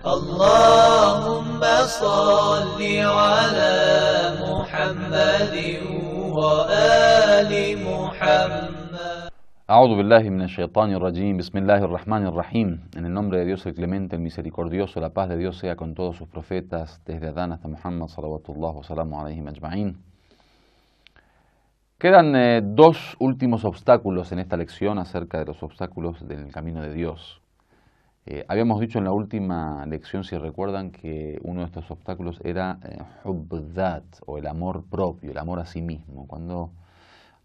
اللهم صل على محمد وآل محمد. A'udhu billahi minash shaitanir rajim. Bismillahir rahmanir rahim. En el nombre de Dios el clemente, el misericordioso, la paz de Dios sea con todos sus profetas, desde Adán hasta Muhammad, salawatullah wa salamu alayhim ajma'in. Quedan dos últimos obstáculos en esta lección acerca de los obstáculos del camino de Dios. Habíamos dicho en la última lección, si recuerdan, que uno de estos obstáculos era hubb dhat, o el amor propio, el amor a sí mismo. Cuando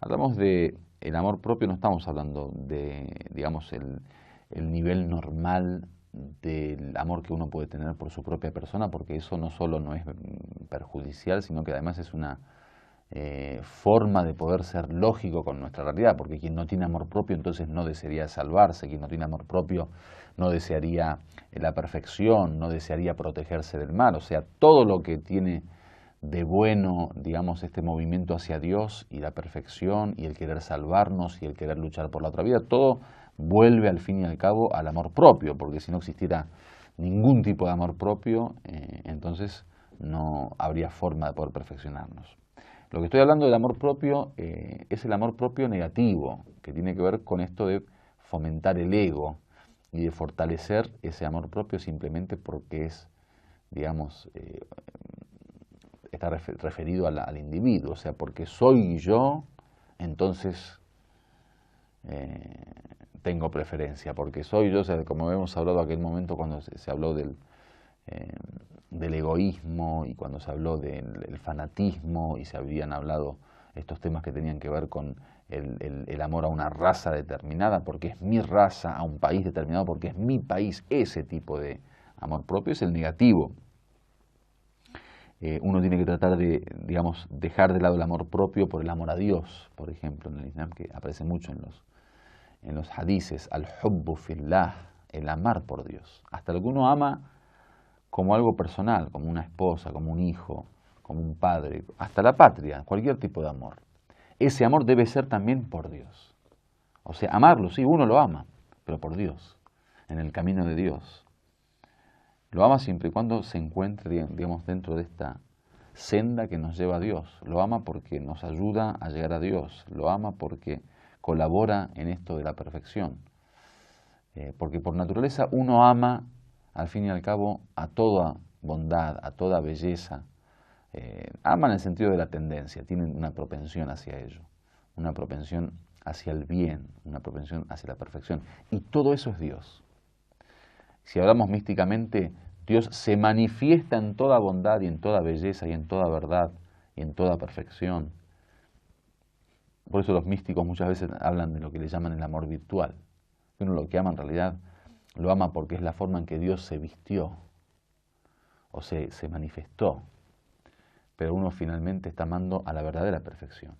hablamos de el amor propio no estamos hablando de, digamos, el nivel normal del amor que uno puede tener por su propia persona, porque eso no solo no es perjudicial, sino que además es una forma de poder ser lógico con nuestra realidad, porque quien no tiene amor propio entonces no desearía salvarse, quien no tiene amor propio no desearía la perfección, no desearía protegerse del mal, o sea, todo lo que tiene de bueno, digamos, este movimiento hacia Dios y la perfección y el querer salvarnos y el querer luchar por la otra vida, todo vuelve al fin y al cabo al amor propio, porque si no existiera ningún tipo de amor propio, entonces no habría forma de poder perfeccionarnos. Lo que estoy hablando del amor propio es el amor propio negativo, que tiene que ver con esto de fomentar el ego y de fortalecer ese amor propio simplemente porque es, digamos, está referido al individuo, o sea, porque soy yo, entonces tengo preferencia, porque soy yo, o sea, como hemos hablado aquel momento cuando se habló del egoísmo y cuando se habló del fanatismo y se habían hablado estos temas que tenían que ver con el amor a una raza determinada, porque es mi raza, a un país determinado, porque es mi país, ese tipo de amor propio es el negativo. Uno tiene que tratar de, digamos, dejar de lado el amor propio por el amor a Dios, por ejemplo, en el Islam, que aparece mucho en los hadices, al-hubbu fillah, el amar por Dios. Hasta lo que uno ama como algo personal, como una esposa, como un hijo, como un padre, hasta la patria, cualquier tipo de amor. Ese amor debe ser también por Dios. O sea, amarlo, sí, uno lo ama, pero por Dios, en el camino de Dios. Lo ama siempre y cuando se encuentre, digamos, dentro de esta senda que nos lleva a Dios. Lo ama porque nos ayuda a llegar a Dios. Lo ama porque colabora en esto de la perfección. Porque por naturaleza uno ama, al fin y al cabo, a toda bondad, a toda belleza. Ama en el sentido de la tendencia, tienen una propensión hacia ello, una propensión hacia el bien, una propensión hacia la perfección. Y todo eso es Dios. Si hablamos místicamente, Dios se manifiesta en toda bondad y en toda belleza y en toda verdad y en toda perfección. Por eso los místicos muchas veces hablan de lo que le llaman el amor virtual. Uno lo que ama en realidad lo ama porque es la forma en que Dios se vistió o se manifestó. Pero uno finalmente está amando a la verdadera perfección.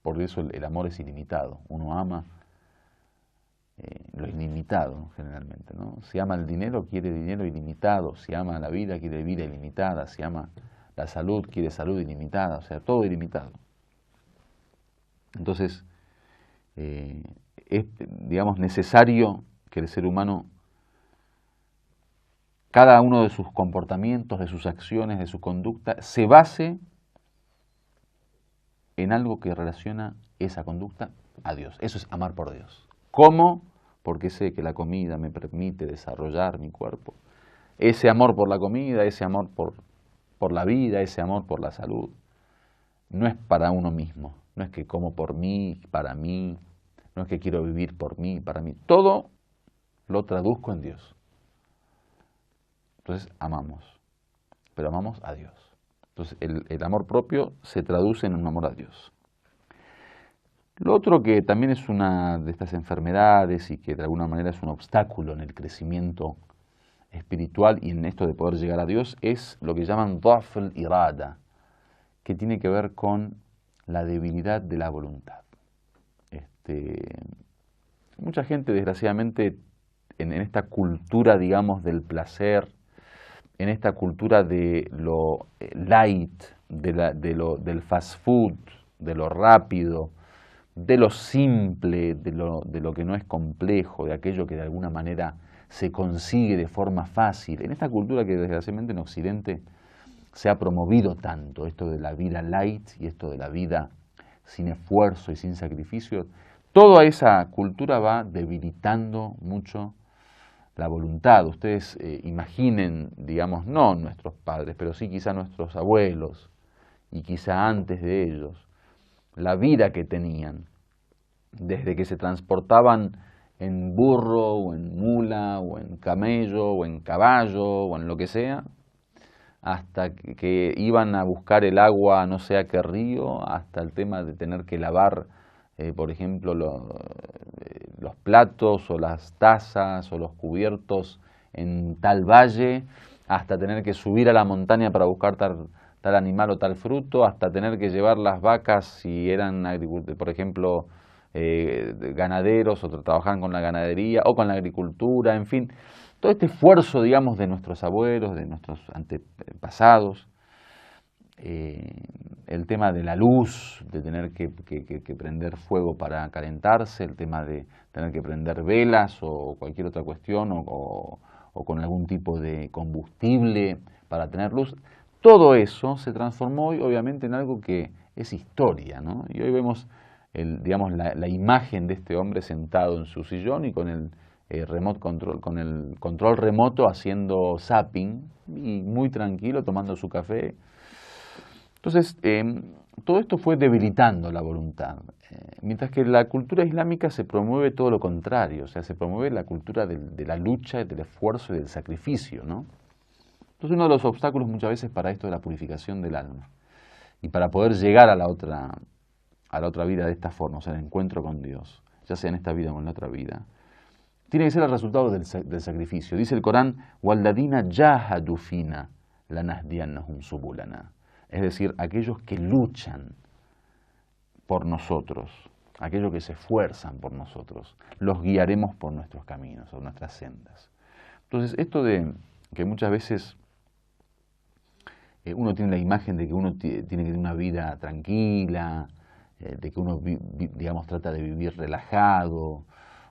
Por eso el amor es ilimitado. Uno ama lo ilimitado generalmente, ¿no? Si ama el dinero, quiere dinero ilimitado. Si ama la vida, quiere vida ilimitada. Si ama la salud, quiere salud ilimitada. O sea, todo ilimitado. Entonces, es, digamos, necesario que el ser humano, cada uno de sus comportamientos, de sus acciones, de su conducta, se base en algo que relaciona esa conducta a Dios. Eso es amar por Dios. ¿Cómo? Porque sé que la comida me permite desarrollar mi cuerpo. Ese amor por la comida, ese amor por la vida, ese amor por la salud, no es para uno mismo. No es que como por mí, para mí, no es que quiero vivir por mí, para mí. Todo lo traduzco en Dios. Entonces amamos, pero amamos a Dios. Entonces el amor propio se traduce en un amor a Dios. Lo otro que también es una de estas enfermedades y que de alguna manera es un obstáculo en el crecimiento espiritual y en esto de poder llegar a Dios es lo que llaman ضعف الإرادة, que tiene que ver con la debilidad de la voluntad. Mucha gente, desgraciadamente, en esta cultura, digamos, del placer, en esta cultura de lo light, del fast food, de lo rápido, de lo simple, de lo que no es complejo, de aquello que de alguna manera se consigue de forma fácil. En esta cultura que desgraciadamente en Occidente se ha promovido tanto, esto de la vida light y esto de la vida sin esfuerzo y sin sacrificio, toda esa cultura va debilitando mucho la voluntad. Ustedes imaginen, digamos, no nuestros padres, pero sí quizá nuestros abuelos y quizá antes de ellos, la vida que tenían, desde que se transportaban en burro o en mula o en camello o en caballo o en lo que sea, hasta que iban a buscar el agua no sé a qué río, hasta el tema de tener que lavar, por ejemplo, los platos o las tazas o los cubiertos en tal valle, hasta tener que subir a la montaña para buscar tal animal o tal fruto, hasta tener que llevar las vacas si eran agricultores, por ejemplo, ganaderos o trabajaban con la ganadería o con la agricultura, en fin, todo este esfuerzo, digamos, de nuestros abuelos, de nuestros antepasados, el tema de la luz, de tener que prender fuego para calentarse, el tema de tener que prender velas o cualquier otra cuestión o con algún tipo de combustible para tener luz, todo eso se transformó hoy obviamente en algo que es historia, ¿no? Y hoy vemos digamos, la imagen de este hombre sentado en su sillón y con el remote control, con el control remoto haciendo zapping y muy tranquilo tomando su café. Entonces, todo esto fue debilitando la voluntad, mientras que en la cultura islámica se promueve todo lo contrario, o sea, se promueve la cultura de la lucha, del esfuerzo y del sacrificio, ¿no? Entonces, uno de los obstáculos muchas veces para esto es la purificación del alma y para poder llegar a la otra vida de esta forma, o sea, el encuentro con Dios, ya sea en esta vida o en la otra vida, tiene que ser el resultado del sacrificio. Dice el Corán, وَالَّذِينَ جَاهَدُوا فِينَا لَنَهْدِيَنَّهُمْ سُبُلَنَا. Es decir, aquellos que luchan por nosotros, aquellos que se esfuerzan por nosotros, los guiaremos por nuestros caminos o nuestras sendas. Entonces, esto de que muchas veces uno tiene la imagen de que uno tiene que tener una vida tranquila, de que uno, digamos, trata de vivir relajado,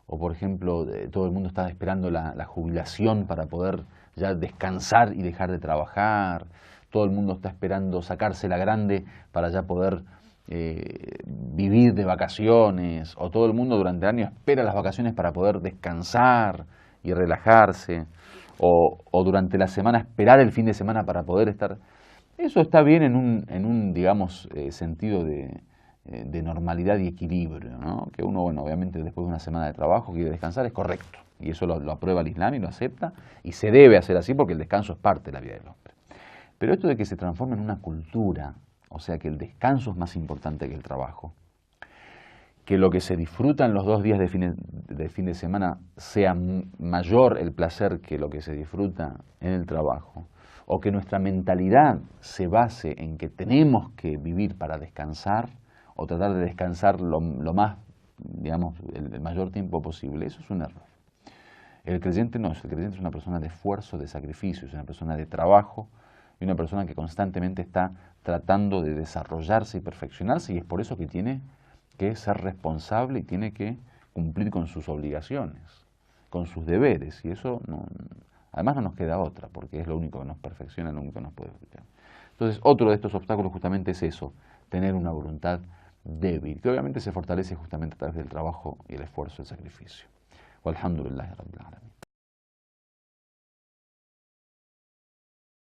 o por ejemplo, todo el mundo está esperando la jubilación para poder ya descansar y dejar de trabajar, todo el mundo está esperando sacarse la grande para ya poder vivir de vacaciones, o todo el mundo durante el año espera las vacaciones para poder descansar y relajarse, o durante la semana esperar el fin de semana para poder estar. Eso está bien en un digamos, sentido de normalidad y equilibrio, ¿no? Que uno, bueno, obviamente después de una semana de trabajo quiere descansar, es correcto, y eso lo aprueba el Islam y lo acepta, y se debe hacer así porque el descanso es parte de la vida del hombre. Pero esto de que se transforme en una cultura, o sea que el descanso es más importante que el trabajo, que lo que se disfruta en los 2 días de fin de semana sea mayor el placer que lo que se disfruta en el trabajo, o que nuestra mentalidad se base en que tenemos que vivir para descansar, o tratar de descansar lo más, digamos, el mayor tiempo posible, eso es un error. El creyente no, el creyente es una persona de esfuerzo, de sacrificio, es una persona de trabajo y una persona que constantemente está tratando de desarrollarse y perfeccionarse, y es por eso que tiene que ser responsable y tiene que cumplir con sus obligaciones, con sus deberes, y eso además no nos queda otra, porque es lo único que nos perfecciona, lo único que nos puede perfeccionar. Entonces, otro de estos obstáculos justamente es eso, tener una voluntad débil, que obviamente se fortalece justamente a través del trabajo y el esfuerzo, el sacrificio. Walhamdulillah Rabbil Alamin.